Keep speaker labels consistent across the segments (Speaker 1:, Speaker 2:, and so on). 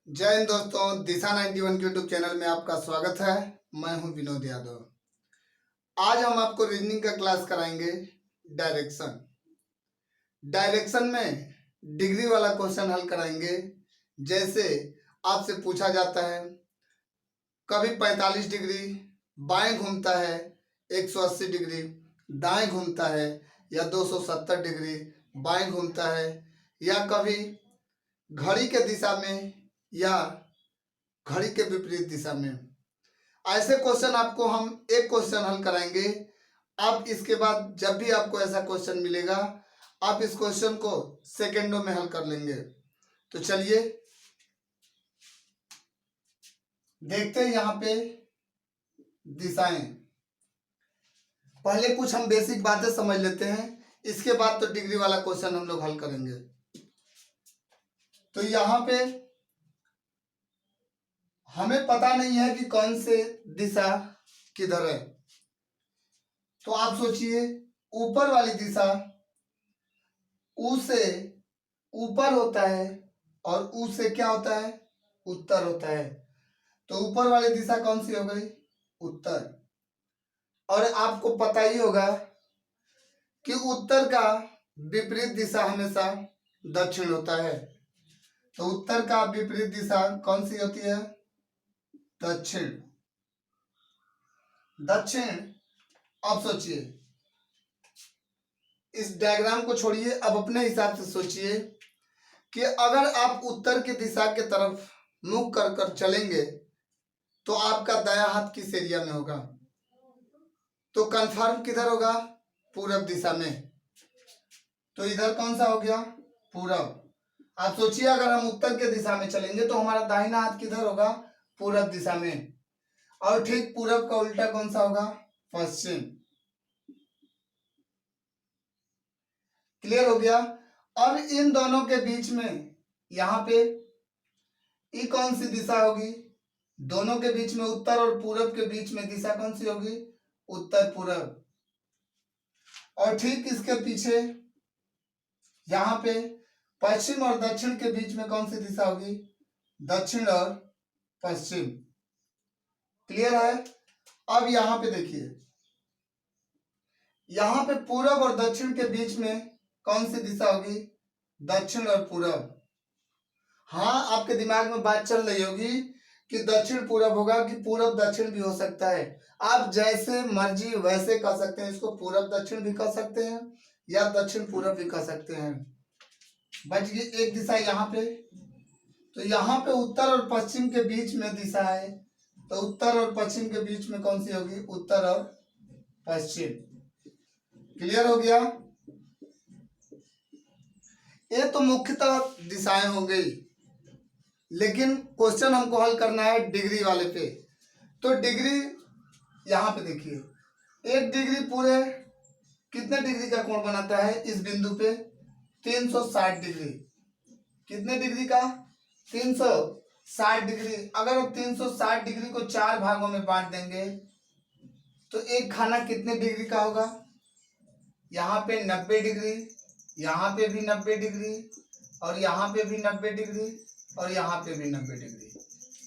Speaker 1: जय हिंद दोस्तों, दिशा 91 के यूट्यूब चैनल में आपका स्वागत है। मैं हूं विनोद यादव। आज हम आपको रीजनिंग का क्लास कराएंगे। डायरेक्शन डायरेक्शन में डिग्री वाला क्वेश्चन हल कराएंगे। जैसे आपसे पूछा जाता है, कभी 45 डिग्री बाएं घूमता है, 180 डिग्री दाएं घूमता है, या 270 डिग्री बाएं घूमता है, या कभी घड़ी के दिशा में या घड़ी के विपरीत दिशा में। ऐसे क्वेश्चन आपको हम एक क्वेश्चन हल कराएंगे। आप इसके बाद जब भी आपको ऐसा क्वेश्चन मिलेगा, आप इस क्वेश्चन को सेकेंडों में हल कर लेंगे। तो चलिए देखते हैं यहाँ पे दिशाएं। पहले कुछ हम बेसिक बातें समझ लेते हैं, इसके बाद तो डिग्री वाला क्वेश्चन हम लोग हल करेंगे। तो यहाँ पे हमें पता नहीं है कि कौन से दिशा किधर है। तो आप सोचिए, ऊपर वाली दिशा ऊ से ऊपर होता है और ऊ से क्या होता है, उत्तर होता है। तो ऊपर वाली दिशा कौन सी हो गई, उत्तर। और आपको पता ही होगा कि उत्तर का विपरीत दिशा हमेशा दक्षिण होता है। तो उत्तर का विपरीत दिशा कौन सी होती है, दक्षिण। दक्षिण। अब सोचिए, इस डायग्राम को छोड़िए, अब अपने हिसाब से सोचिए कि अगर आप उत्तर की दिशा के तरफ मुख कर कर चलेंगे तो आपका दाया हाथ किस एरिया में होगा। तो कंफर्म किधर होगा, पूरब दिशा में। तो इधर कौन सा हो गया, पूरब। आप सोचिए, अगर हम उत्तर के दिशा में चलेंगे तो हमारा दाहिना हाथ किधर होगा, पूरब दिशा में। और ठीक पूरब का उल्टा कौन सा होगा, पश्चिम। क्लियर हो गया। अब इन दोनों के बीच में यहाँ पे ये कौन सी दिशा होगी, दोनों के बीच में उत्तर और पूरब के बीच में दिशा कौन सी होगी, उत्तर पूरब। और ठीक इसके पीछे यहाँ पे पश्चिम और दक्षिण के बीच में कौन सी दिशा होगी, दक्षिण और पश्चिम। क्लियर है। अब यहाँ पे देखिए, यहाँ पे पूरब और दक्षिण के बीच में कौन सी दिशा होगी, दक्षिण और पूरब। हाँ, आपके दिमाग में बात चल रही होगी कि दक्षिण पूरब होगा कि पूरब दक्षिण भी हो सकता है। आप जैसे मर्जी वैसे कह सकते हैं, इसको पूरब दक्षिण भी कह सकते हैं या दक्षिण पूरब भी कह सकते हैं। बच गई एक दिशा यहाँ पे। तो यहाँ पे उत्तर और पश्चिम के बीच में दिशा है, तो उत्तर और पश्चिम के बीच में कौन सी होगी, उत्तर और पश्चिम। क्लियर हो गया। ये तो मुख्यतः दिशाएं हो गई, लेकिन क्वेश्चन हमको हल करना है डिग्री वाले पे। तो डिग्री यहाँ पे देखिए, 1 डिग्री पूरे कितने डिग्री का कोण बनाता है, इस बिंदु पे 360 डिग्री। कितने डिग्री का, 360 डिग्री। अगर हम 360 डिग्री को 4 भागों में बांट देंगे तो एक खाना कितने डिग्री का होगा, यहाँ पे 90 डिग्री, यहाँ पे भी 90 डिग्री, और यहाँ पे भी 90 डिग्री, और यहाँ पे भी 90 डिग्री।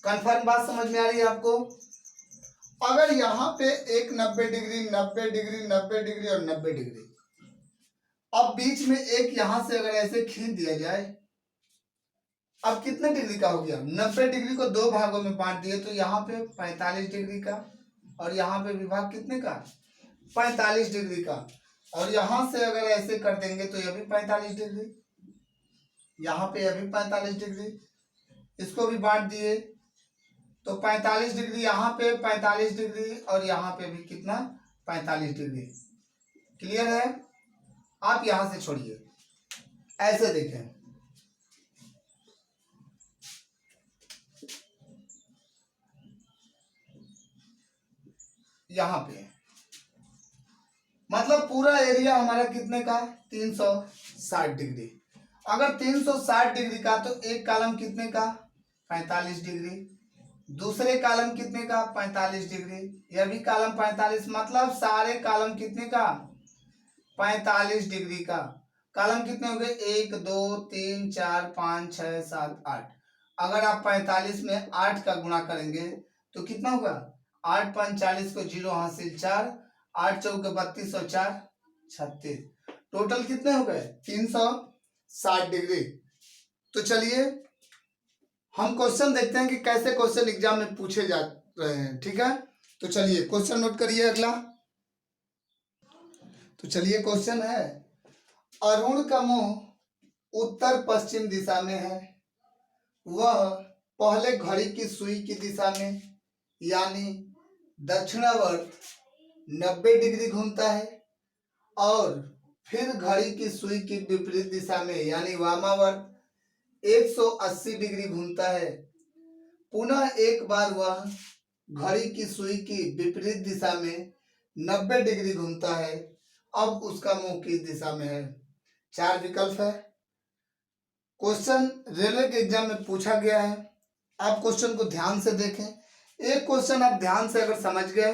Speaker 1: कंफर्म बात समझ में आ रही है आपको। अगर यहाँ पे एक 90 डिग्री, 90 डिग्री, 90 डिग्री और 90 डिग्री, अब बीच में एक यहाँ से अगर ऐसे खींच दिया जाए, अब कितने डिग्री का हो गया, 90 डिग्री को 2 भागों में बांट दिए तो यहाँ पे 45 डिग्री का, और यहाँ पे विभाग कितने का, 45 डिग्री का। और यहाँ से अगर ऐसे कर देंगे तो यह भी 45 डिग्री, यहाँ पे यह भी 45 डिग्री, इसको भी बांट दिए तो 45 डिग्री, यहाँ पे 45 डिग्री, और यहाँ पे भी कितना, 45 डिग्री। क्लियर है। आप यहां से छोड़िए, ऐसे देखें, यहाँ पे मतलब पूरा एरिया हमारा कितने का, 360 डिग्री। अगर 360 डिग्री का तो एक कॉलम कितने का, 45 डिग्री, दूसरे कॉलम कितने का, 45 डिग्री, यह भी कॉलम 45, मतलब सारे कॉलम कितने का, 45 डिग्री का। कॉलम कितने हो गए, 1 2 3 4 5 6 7 8। अगर आप 45 में 8 का गुणा करेंगे तो कितना होगा? 8 5 40 को 0 हासिल 4, 8 चौके 32 और 4 36, टोटल कितने हो गए? 360 डिग्री। तो चलिए हम क्वेश्चन देखते हैं कि कैसे क्वेश्चन एग्जाम में पूछे जा रहे हैं। ठीक है, तो चलिए क्वेश्चन नोट करिए अगला। तो चलिए क्वेश्चन है, अरुण का मुंह उत्तर पश्चिम दिशा में है, वह पहले घड़ी की सुई की दिशा में यानी दक्षिणावर्त 90 डिग्री घूमता है और फिर घड़ी की सुई की विपरीत दिशा में यानी वामावर्त 180 डिग्री घूमता है। पुनः एक बार वह घड़ी की सुई की विपरीत दिशा में 90 डिग्री घूमता है। अब उसका मुंह किस दिशा में है? 4 विकल्प है। क्वेश्चन रेलवे के एग्जाम में पूछा गया है, आप क्वेश्चन को ध्यान से देखें। एक क्वेश्चन आप ध्यान से अगर समझ गए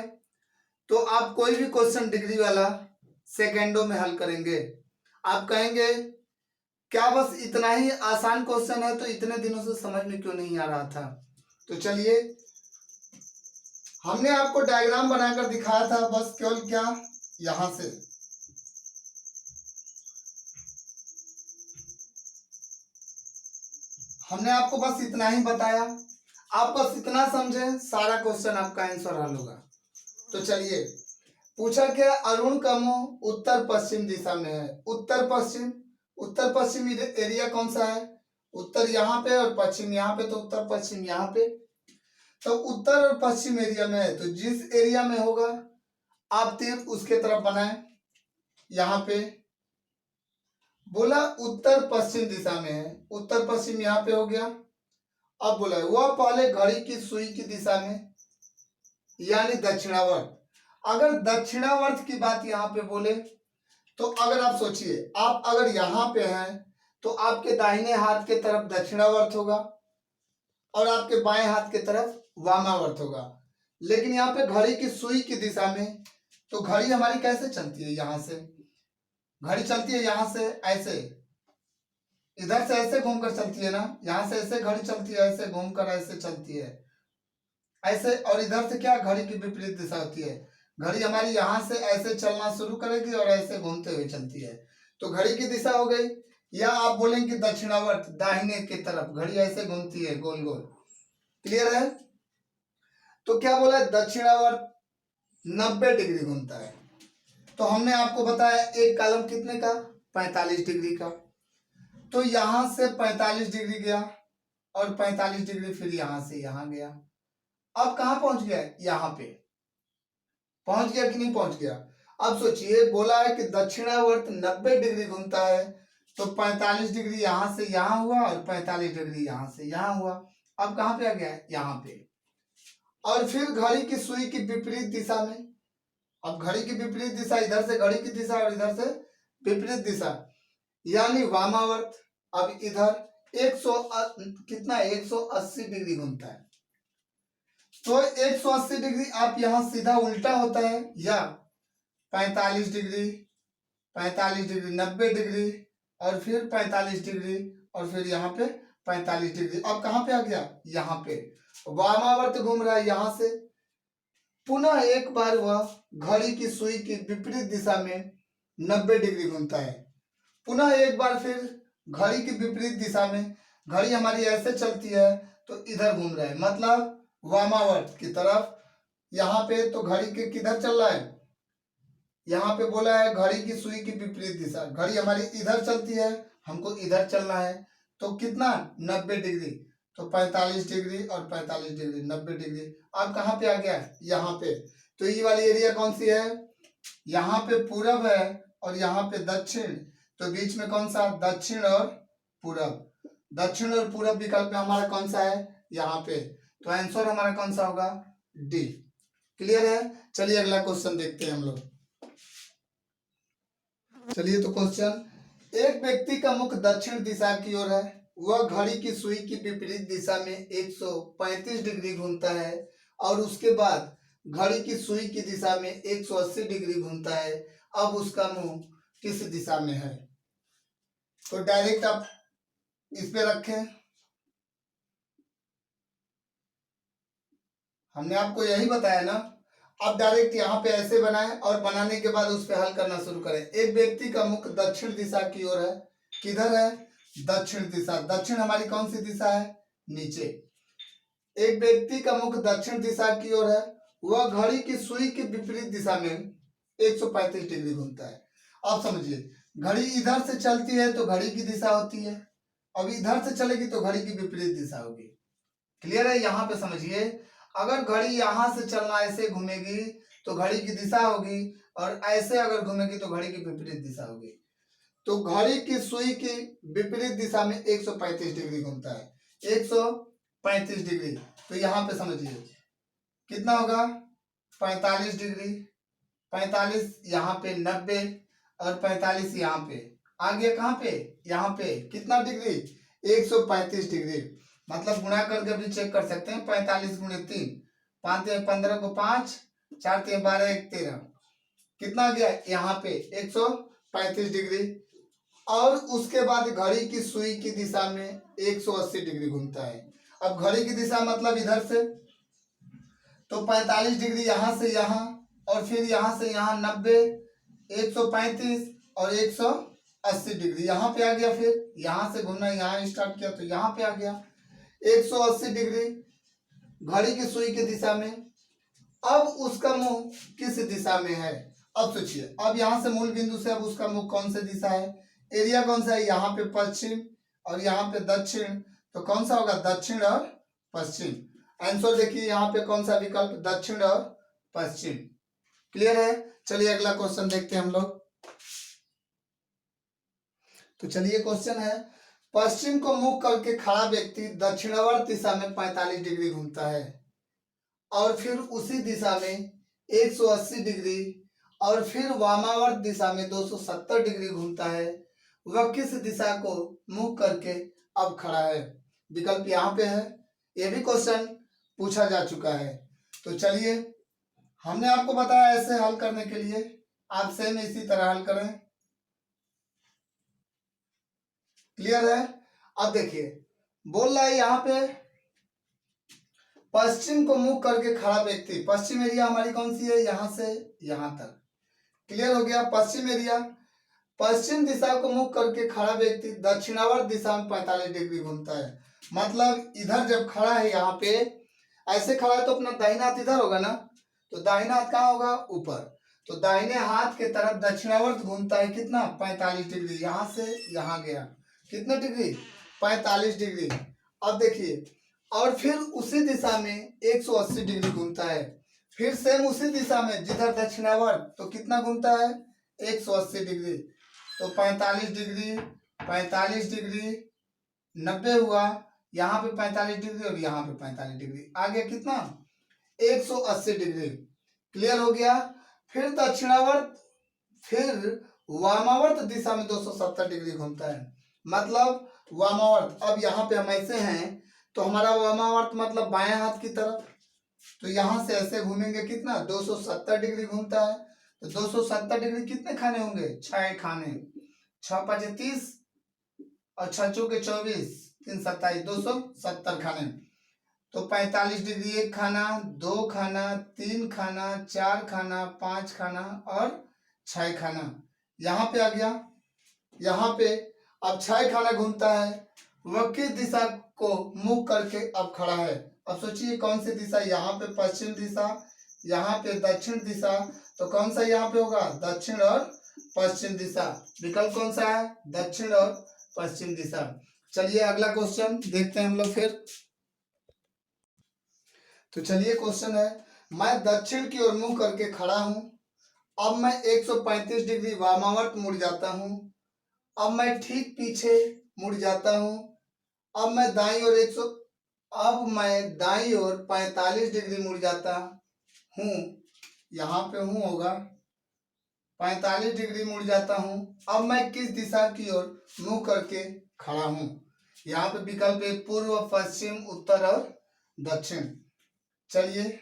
Speaker 1: तो आप कोई भी क्वेश्चन डिग्री वाला सेकेंडों में हल करेंगे। आप कहेंगे क्या बस इतना ही आसान क्वेश्चन है, तो इतने दिनों से समझ में क्यों नहीं आ रहा था? तो चलिए हमने आपको डायग्राम बनाकर दिखाया था, बस केवल क्या यहां से हमने आपको बस इतना ही बताया, आप बस इतना समझें, सारा क्वेश्चन आपका आंसर हल होगा। तो चलिए पूछा क्या, अरुण का मुंह उत्तर पश्चिम दिशा में है। उत्तर पश्चिम, उत्तर पश्चिम एरिया कौन सा है? उत्तर यहाँ पे और पश्चिम यहाँ पे, तो उत्तर पश्चिम यहाँ पे। तो उत्तर और पश्चिम एरिया में है, तो जिस एरिया में होगा आप तीर उसके तरफ बनाए। यहाँ पे बोला उत्तर पश्चिम दिशा में है, उत्तर पश्चिम यहाँ पे हो गया। अब बोला वह पहले घड़ी की सुई की दिशा में यानी दक्षिणावर्त। अगर दक्षिणावर्त की बात यहाँ पे बोले तो अगर आप सोचिए, आप अगर यहाँ पे हैं तो आपके दाहिने हाथ के तरफ दक्षिणावर्त होगा और आपके बाएं हाथ के तरफ वामावर्त होगा। लेकिन यहाँ पे घड़ी की सुई की दिशा में, तो घड़ी हमारी कैसे चलती है? यहाँ से घड़ी चलती है, यहाँ से ऐसे, इधर से ऐसे घूमकर चलती है ना, यहाँ से ऐसे घड़ी चलती है, ऐसे घूमकर ऐसे चलती है ऐसे, और इधर से क्या घड़ी की विपरीत दिशा होती है। घड़ी हमारी यहाँ से ऐसे चलना शुरू करेगी और ऐसे घूमते हुए चलती है, तो घड़ी की दिशा हो गई। या आप बोलेंगे दक्षिणावर्त, दाहिने की तरफ घड़ी ऐसे घूमती है गोल गोल। क्लियर है? तो क्या बोला, दक्षिणावर्त 90 डिग्री घूमता है। तो हमने आपको बताया एक कॉलम कितने का? 45 डिग्री का। तो यहां से 45 डिग्री गया और 45 डिग्री फिर यहां से यहां गया। अब कहां पहुंच गया? यहां पे पहुंच गया कि नहीं पहुंच गया? अब सोचिए, बोला है कि दक्षिणावर्त 90 डिग्री घूमता है, तो 45 डिग्री यहां से यहां हुआ और 45 डिग्री यहां से यहां हुआ। अब कहां पे आ गया? यहां पे। और फिर घड़ी की सुई की विपरीत दिशा में, अब घड़ी की विपरीत दिशा, इधर से घड़ी की दिशा और इधर से विपरीत दिशा यानी वामावर्त। अब इधर 100 कितना 180 डिग्री घूमता है। तो 180 डिग्री आप यहां सीधा उल्टा होता है, या 45 डिग्री 45 डिग्री 90 डिग्री और फिर 45 डिग्री और फिर यहाँ पे 45 डिग्री। अब कहां पे आ गया? यहाँ पे वामावर्त घूम रहा है यहां से। पुनः एक बार वह घड़ी की सुई की विपरीत दिशा में 90 डिग्री घूमता है। पुनः एक बार फिर घड़ी की विपरीत दिशा में, घड़ी हमारी ऐसे चलती है तो इधर घूम रहा है, मतलब वामावर्त की तरफ। यहाँ पे तो घड़ी के किधर चल रहा है? यहाँ पे बोला है घड़ी की सुई की विपरीत दिशा, घड़ी हमारी इधर चलती है, हमको इधर चलना है। तो कितना? 90 डिग्री। तो 45 डिग्री और 45 डिग्री 90 डिग्री। अब कहाँ पे आ गया? यहाँ पे। तो ये वाली एरिया कौन सी है? यहाँ पे पूरब है और यहाँ पे दक्षिण, तो बीच में कौन सा? दक्षिण और पूरब। दक्षिण और पूरब विकल्प में हमारा कौन सा है? यहाँ पे। तो आंसर हमारा कौन सा होगा? डी। क्लियर है? चलिए अगला क्वेश्चन देखते हैं हम लोग। चलिए तो क्वेश्चन, एक व्यक्ति का मुख दक्षिण दिशा की ओर है, वह घड़ी की सुई की विपरीत दिशा में 135 डिग्री घूमता है और उसके बाद घड़ी की सुई की दिशा में 180 डिग्री घूमता है। अब उसका मुंह किस दिशा में है? तो डायरेक्ट आप इस पे रखें, हमने आपको यही बताया ना। अब डायरेक्ट यहाँ पे ऐसे बनाएं और बनाने के बाद उस पे हल करना शुरू करें। एक व्यक्ति का मुख दक्षिण दिशा की ओर है। किधर है? दक्षिण दिशा। दक्षिण हमारी कौन सी दिशा है? नीचे। एक व्यक्ति का मुख दक्षिण दिशा की ओर है। वह घड़ी की सुई के विपरीत दिशा में 135 डिग्री घूमता है। अब समझिए, घड़ी इधर से चलती है तो घड़ी की दिशा होती है, अब इधर से चलेगी तो घड़ी की विपरीत दिशा होगी। क्लियर है? यहाँ पे समझिए, अगर घड़ी यहाँ से चलना ऐसे घूमेगी तो घड़ी की दिशा होगी, और ऐसे अगर घूमेगी तो घड़ी की विपरीत दिशा होगी। तो घड़ी की सुई की विपरीत दिशा में 135 डिग्री घूमता है। 135 डिग्री। तो यहाँ पे समझिए कितना होगा? 45 डिग्री। 45 यहाँ पे 90 और 45 यहाँ पे आ गया। कहाँ पे? यहाँ पे। कितना डिग्री? 135 डिग्री। मतलब गुणा करके भी चेक कर सकते हैं। 45 गुणे 3, 5 15 को 5, 4 12 1 13, कितना आ गया? यहाँ पे 135 डिग्री। और उसके बाद घड़ी की सुई की दिशा में 180 डिग्री घूमता है। अब घड़ी की दिशा मतलब इधर से, तो 45 डिग्री यहाँ से यहाँ, और फिर यहाँ से यहाँ 90, 135 और 180 डिग्री यहाँ पे आ गया। फिर यहाँ से घूमना, यहाँ स्टार्ट किया तो यहाँ पे आ गया 180 डिग्री घड़ी की सुई की दिशा में। अब उसका मुंह किस दिशा में है? अब सोचिए, अब यहाँ से मूल बिंदु से अब उसका मुंह कौन से दिशा है? एरिया कौन सा है? यहाँ पे पश्चिम और यहाँ पे दक्षिण। तो कौन सा होगा? दक्षिण और पश्चिम। आंसर देखिए यहाँ पे कौन सा विकल्प? दक्षिण और पश्चिम। क्लियर है? चलिए अगला क्वेश्चन देखते हैं हम लोग। तो चलिए क्वेश्चन है, पश्चिम को मुख करके खड़ा व्यक्ति दक्षिणावर्त दिशा में 45 डिग्री घूमता है और फिर उसी दिशा में 180 डिग्री और फिर वामावर्त दिशा में 270 डिग्री घूमता है। वह किस दिशा को मुख करके अब खड़ा है? विकल्प यहाँ पे है। यह भी क्वेश्चन पूछा जा चुका है। तो चलिए, हमने आपको बताया ऐसे हल करने के लिए, आप सेम इसी तरह हल करें। क्लियर है? अब देखिए, बोल रहा है यहाँ पे पश्चिम को मुख करके खड़ा व्यक्ति। पश्चिम एरिया हमारी कौन सी है? यहाँ से यहाँ तक। क्लियर हो गया? पश्चिम एरिया। पश्चिम दिशा को मुख करके खड़ा व्यक्ति दक्षिणावर्त दिशा में 45 डिग्री घूमता है। मतलब इधर जब खड़ा है, यहाँ पे ऐसे खड़ा है तो अपना दाहिना हाथ इधर होगा ना, तो दाहिना हाथ कहाँ होगा? ऊपर। तो दाहिने हाथ के तरफ दक्षिणावर्त घूमता है। कितना? 45 डिग्री। यहाँ से यहाँ गया, कितने डिग्री? 45 डिग्री। अब देखिए, और फिर उसी दिशा में 180 डिग्री घूमता है। फिर सेम उसी दिशा में जिधर दक्षिणावर्त, तो कितना घूमता है? 180 डिग्री। तो 45 डिग्री, 45 डिग्री, 90 हुआ, यहाँ पे 45 डिग्री और यहाँ पे 45 डिग्री आ गया। कितना? 180 डिग्री। क्लियर हो गया? फिर दक्षिणावर्त, फिर वामावर्त दिशा में 270 डिग्री घूमता है। मतलब वामावर्त, अब यहाँ पे हम ऐसे हैं तो हमारा वामावर्त मतलब बाएं हाथ की तरफ, तो यहाँ से ऐसे घूमेंगे। कितना? 270 डिग्री घूमता है। तो 270 डिग्री कितने खाने होंगे? 6 खाने। 6 5 30 और 6 चौके 24, 3 27, 270 खाने। तो 45 डिग्री 1 खाना, 2 खाना, 3 खाना, 4 खाना, 5 खाना और 6 खाना यहाँ पे आ गया। यहाँ पे अब 6 खाना घूमता है। वह किस दिशा को मुख करके अब खड़ा है? अब सोचिए कौन सी दिशा? यहाँ पे पश्चिम दिशा, यहाँ पे दक्षिण दिशा। तो कौन सा यहाँ पे होगा? दक्षिण और पश्चिम दिशा। विकल्प कौन सा है? दक्षिण और पश्चिम दिशा। चलिए अगला क्वेश्चन देखते हैं हम लोग फिर। तो चलिए क्वेश्चन है, मैं दक्षिण की ओर मुंह करके खड़ा हूं। अब मैं 135 डिग्री वामावर्त मुड़ जाता हूं। अब मैं ठीक पीछे मुड़ जाता हूं। अब मैं दाईं ओर 45 डिग्री मुड़ जाता हूं। यहाँ पे हूं होगा, 45 डिग्री मुड़ जाता हूं। अब मैं किस दिशा की ओर मुंह करके खड़ा हूं? यहाँ पे विकल्प है पूर्व, पश्चिम, उत्तर और दक्षिण। चलिए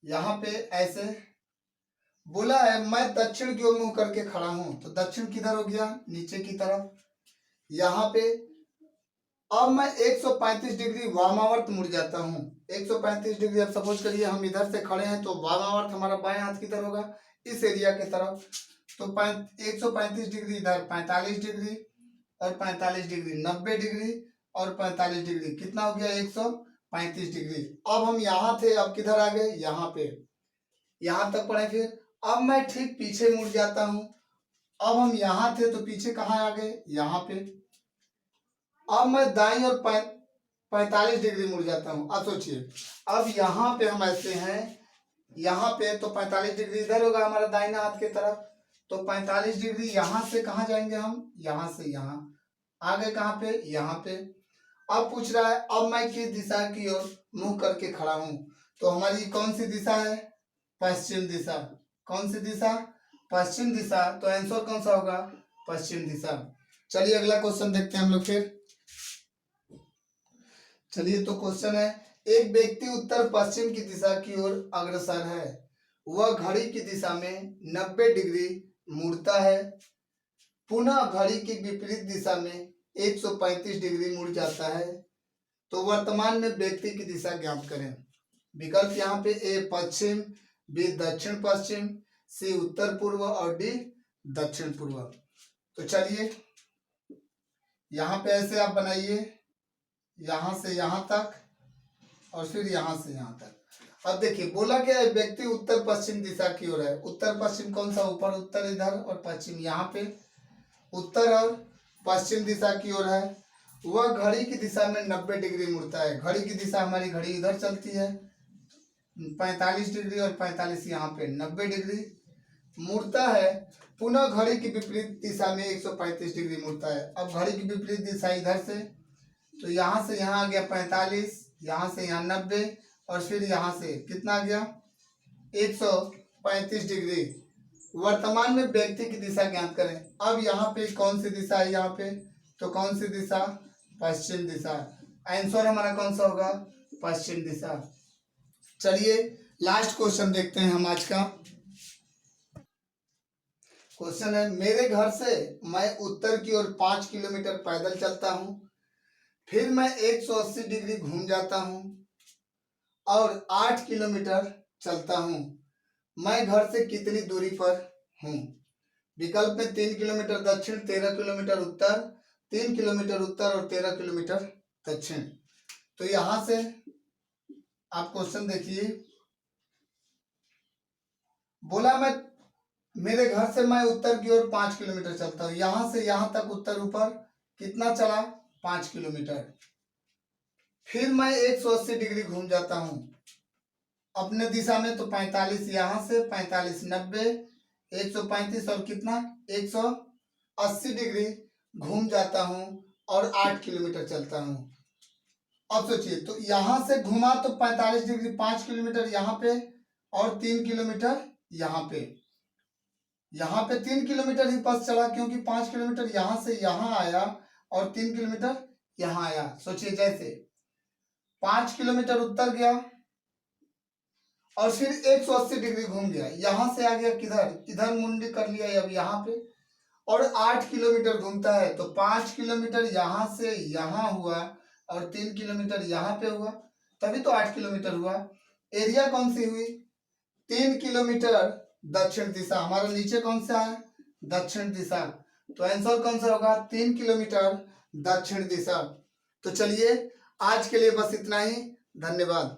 Speaker 1: यहाँ पे ऐसे बोला है, मैं दक्षिण की ओर मुंह करके खड़ा हूं। तो दक्षिण किधर हो गया? नीचे की तरफ। यहाँ पे अब मैं 135 डिग्री वामावर्त मुड़ जाता हूँ। 135 डिग्री, अब सपोज करिए हम इधर से खड़े हैं तो वामावर्त हमारा बाएं हाथ की तरफ होगा, इस एरिया की तरफ। तो 135 डिग्री इधर 45 डिग्री, और 45 डिग्री 90 डिग्री, और 45 डिग्री कितना हो गया 135 डिग्री। अब हम यहाँ थे, अब किधर आ गए, यहाँ पे, यहाँ तक पढ़े। फिर अब मैं ठीक पीछे मुड़ जाता हूँ। अब हम यहाँ थे तो पीछे कहाँ आ गए, यहाँ पे। अब मैं दाईं और 45 डिग्री मुड़ जाता हूँ। अब सोचिए, अब यहाँ पे हम ऐसे हैं, यहाँ पे तो 45 डिग्री इधर होगा हमारा दाहिना हाथ की तरफ। तो 45 डिग्री यहाँ से कहाँ जाएंगे हम, यहाँ से यहाँ आ गए, कहाँ पे, यहाँ पे। अब पूछ रहा है अब मैं किस दिशा की ओर मुंह करके खड़ा हूँ। तो हमारी कौन सी दिशा है, पश्चिम दिशा। कौन सी दिशा, पश्चिम दिशा। तो आंसर कौन सा होगा, पश्चिम दिशा। चलिए अगला क्वेश्चन देखते हैं हम लोग फिर। चलिए तो क्वेश्चन है, एक व्यक्ति उत्तर पश्चिम की दिशा की ओर अग्रसर है। वह घड़ी की दिशा में 90 डिग्री मुड़ता है, पुनः घड़ी की विपरीत दिशा में 135 डिग्री मुड़ जाता है। तो वर्तमान में व्यक्ति की दिशा ज्ञात करें। विकल्प यहाँ पे ए पश्चिम, बी दक्षिण पश्चिम, सी उत्तर पूर्व, और डी दक्षिण पूर्व। तो चलिए यहाँ पे ऐसे आप बनाइए, यहाँ से यहाँ तक और फिर यहाँ से यहाँ तक। अब देखिए बोला क्या है, व्यक्ति उत्तर पश्चिम दिशा की ओर है। उत्तर पश्चिम कौन सा, ऊपर उत्तर इधर और पश्चिम यहाँ पे, उत्तर और पश्चिम दिशा की ओर है। वह घड़ी की दिशा में 90 डिग्री मुड़ता है। घड़ी की दिशा, हमारी घड़ी इधर चलती है 45 डिग्री, और 45 यहाँ पे 90 डिग्री मुड़ता है। पुनः घड़ी की विपरीत दिशा में 135 डिग्री मुड़ता है। अब घड़ी की विपरीत दिशा इधर से, तो यहाँ से यहाँ आ गया 45, यहाँ से यहाँ 90, और फिर यहाँ से कितना आ गया 135 डिग्री। वर्तमान में व्यक्ति की दिशा ज्ञात करें। अब यहाँ पे कौन सी दिशा है, यहाँ पे तो कौन सी दिशा, पश्चिम दिशा। आंसर हमारा कौन सा होगा, पश्चिम दिशा। चलिए लास्ट क्वेश्चन देखते हैं हम आज का। क्वेश्चन है, मेरे घर से मैं उत्तर की ओर 5 किलोमीटर पैदल चलता हूँ, फिर मैं 180 डिग्री घूम जाता हूँ और 8 किलोमीटर चलता हूँ। मैं घर से कितनी दूरी पर हूँ। विकल्प में 3 किलोमीटर दक्षिण, 13 किलोमीटर उत्तर, 3 किलोमीटर उत्तर और 13 किलोमीटर दक्षिण। तो यहां से आप क्वेश्चन देखिए, बोला मैं मेरे घर से मैं उत्तर की ओर 5 किलोमीटर चलता हूँ। यहां से यहां तक उत्तर ऊपर कितना चला, 5 किलोमीटर। फिर मैं 180 डिग्री घूम जाता हूँ अपने दिशा में। तो 45 यहाँ से, 45 90, 135 और कितना 180 डिग्री घूम जाता हूँ और 8 किलोमीटर चलता हूँ। अब सोचिए, तो यहाँ से घुमा तो 45 डिग्री, 5 किलोमीटर यहाँ पे और 3 किलोमीटर यहाँ पे। यहाँ पे 3 किलोमीटर ही पथ चला, क्योंकि 5 किलोमीटर यहाँ से यहाँ आया और 3 किलोमीटर यहाँ आया। सोचिए, जैसे 5 किलोमीटर उत्तर गया और फिर 180 डिग्री घूम गया, यहाँ से आ गया किधर, इधर मुंडी कर लिया अब यहाँ पे, और 8 किलोमीटर घूमता है। तो 5 किलोमीटर यहाँ से यहाँ हुआ और 3 किलोमीटर यहाँ पे हुआ, तभी तो 8 किलोमीटर हुआ। एरिया कौन सी हुई, 3 किलोमीटर दक्षिण दिशा। हमारा नीचे कौन सा है, दक्षिण दिशा। तो आंसर कौन सा होगा, 3 किलोमीटर दक्षिण दिशा। तो चलिए आज के लिए बस इतना ही, धन्यवाद।